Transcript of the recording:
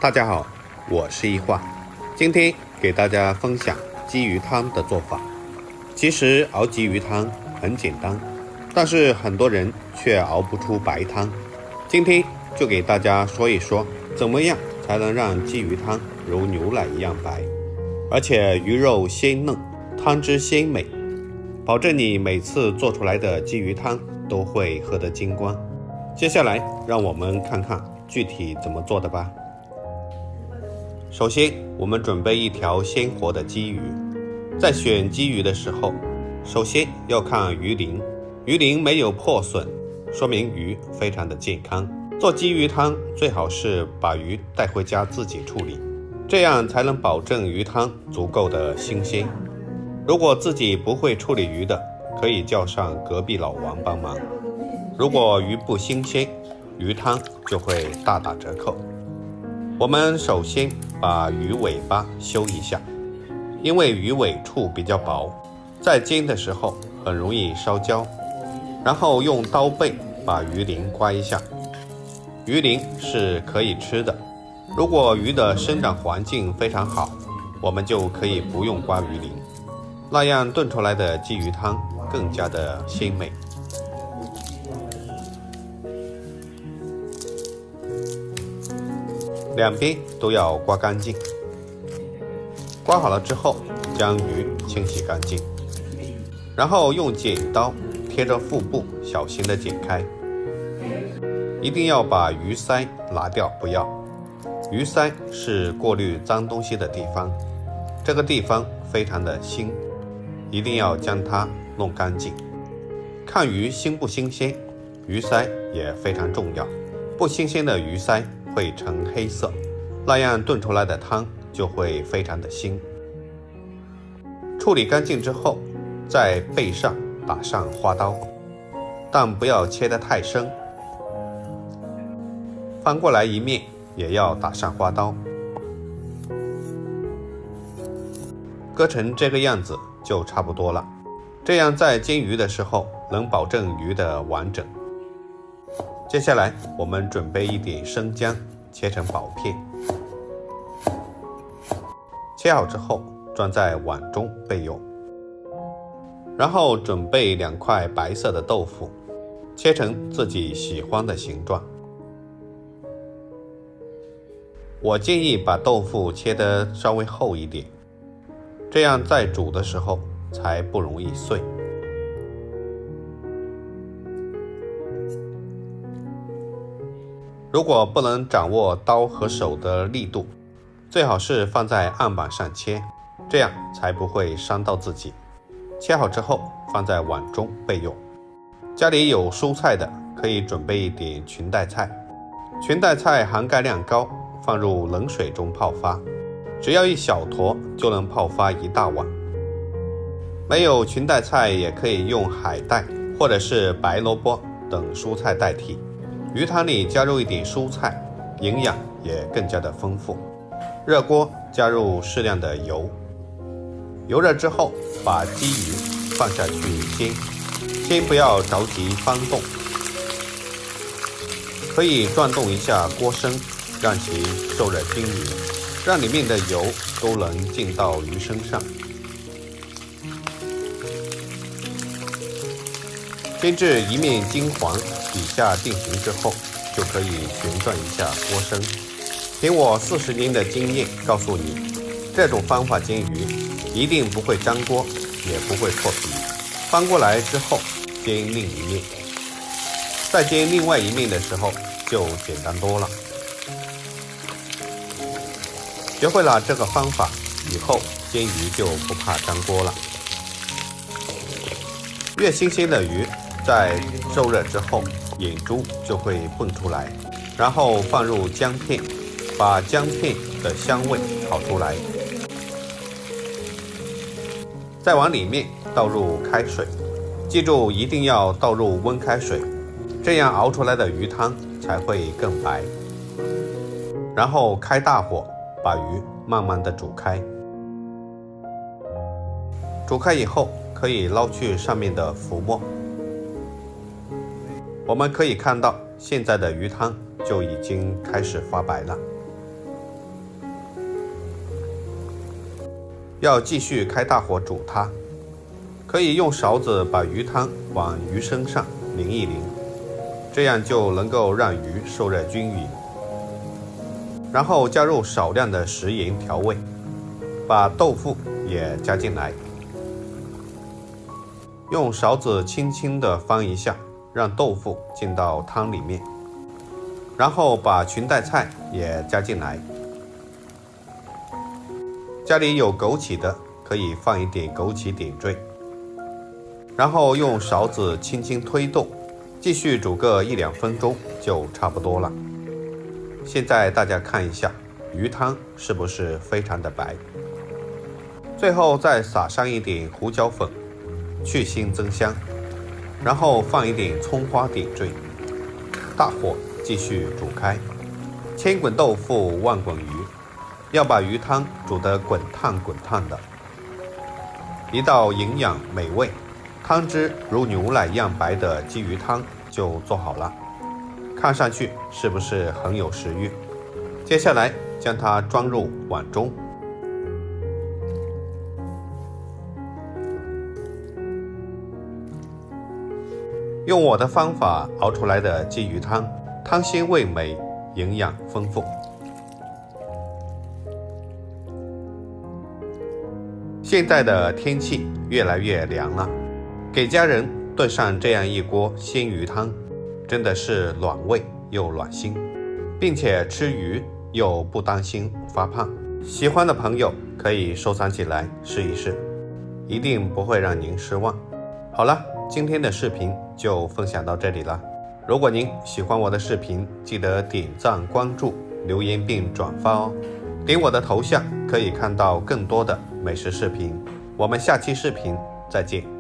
大家好，我是一画，今天给大家分享鲫鱼汤的做法。其实熬鲫鱼汤很简单，但是很多人却熬不出白汤。今天就给大家说一说，怎么样才能让鲫鱼汤如牛奶一样白，而且鱼肉鲜嫩，汤汁鲜美，保证你每次做出来的鲫鱼汤都会喝得精光。接下来让我们看看具体怎么做的吧。首先，我们准备一条鲜活的鲫鱼。在选鲫鱼的时候，首先要看鱼鳞，鱼鳞没有破损，说明鱼非常的健康。做鲫鱼汤最好是把鱼带回家自己处理，这样才能保证鱼汤足够的新鲜。如果自己不会处理鱼的，可以叫上隔壁老王帮忙。如果鱼不新鲜，鱼汤就会大打折扣。我们首先把鱼尾巴修一下，因为鱼尾处比较薄，在煎的时候很容易烧焦。然后用刀背把鱼鳞刮一下，鱼鳞是可以吃的。如果鱼的生长环境非常好，我们就可以不用刮鱼鳞，那样炖出来的鲫鱼汤更加的鲜美。两边都要刮干净。刮好了之后，将鱼清洗干净，然后用剪刀贴着腹部小心的剪开。一定要把鱼鳃拿掉，不要。鱼鳃是过滤脏东西的地方，这个地方非常的腥，一定要将它弄干净。看鱼新不新鲜，鱼鳃也非常重要。不新鲜的鱼鳃会呈黑色，那样炖出来的汤就会非常的腥。处理干净之后，在背上打上花刀，但不要切得太深。翻过来一面也要打上花刀，割成这个样子就差不多了。这样在煎鱼的时候能保证鱼的完整。接下来我们准备一点生姜，切成薄片。切好之后装在碗中备用。然后准备2块白色的豆腐，切成自己喜欢的形状。我建议把豆腐切得稍微厚一点，这样在煮的时候才不容易碎。如果不能掌握刀和手的力度，最好是放在案板上切，这样才不会伤到自己。切好之后放在碗中备用。家里有蔬菜的可以准备一点裙带菜，裙带菜含钙量高，放入冷水中泡发，只要1小坨就能泡发1大碗。没有裙带菜也可以用海带或者是白萝卜等蔬菜代替。鱼汤里加入一点蔬菜，营养也更加的丰富。热锅加入适量的油，油热之后把鲫鱼放下去煎，先不要着急翻动，可以转动一下锅身，让其受热均匀，让里面的油都能进到鱼身上。煎至一面金黄，底下定型之后，就可以旋转一下锅身。凭我40年的经验告诉你，这种方法煎鱼一定不会粘锅，也不会破皮。翻过来之后煎另一面，在煎另外一面的时候就简单多了。学会了这个方法以后，煎鱼就不怕粘锅了。越新鲜的鱼在受热之后，眼珠就会蹦出来，然后放入姜片，把姜片的香味炒出来。再往里面倒入开水，记住一定要倒入温开水，这样熬出来的鱼汤才会更白。然后开大火，把鱼慢慢的煮开。煮开以后可以捞去上面的浮沫。我们可以看到现在的鱼汤就已经开始发白了。要继续开大火煮它。可以用勺子把鱼汤往鱼身上淋一淋，这样就能够让鱼受热均匀。然后加入少量的食盐调味，把豆腐也加进来，用勺子轻轻地翻一下，让豆腐进到汤里面。然后把裙带菜也加进来。家里有枸杞的，可以放一点枸杞点缀。然后用勺子轻轻推动，继续煮个1-2分钟就差不多了。现在大家看一下，鱼汤是不是非常的白？最后再撒上一点胡椒粉，去腥增香，然后放一点葱花点缀，大火继续煮开。千滚豆腐万滚鱼，要把鱼汤煮得滚烫滚烫的，一道营养美味、汤汁如牛奶一样白的鲫鱼汤就做好了。看上去是不是很有食欲？接下来将它装入碗中。用我的方法熬出来的鲫鱼汤，汤鲜味美，营养丰富。现在的天气越来越凉了，给家人炖上这样一锅鲜鱼汤，真的是暖胃又暖心，并且吃鱼又不担心发胖。喜欢的朋友可以收藏起来试一试，一定不会让您失望。好了，今天的视频就分享到这里了。如果您喜欢我的视频，记得点赞、关注、留言并转发哦。点我的头像可以看到更多的美食视频。我们下期视频再见。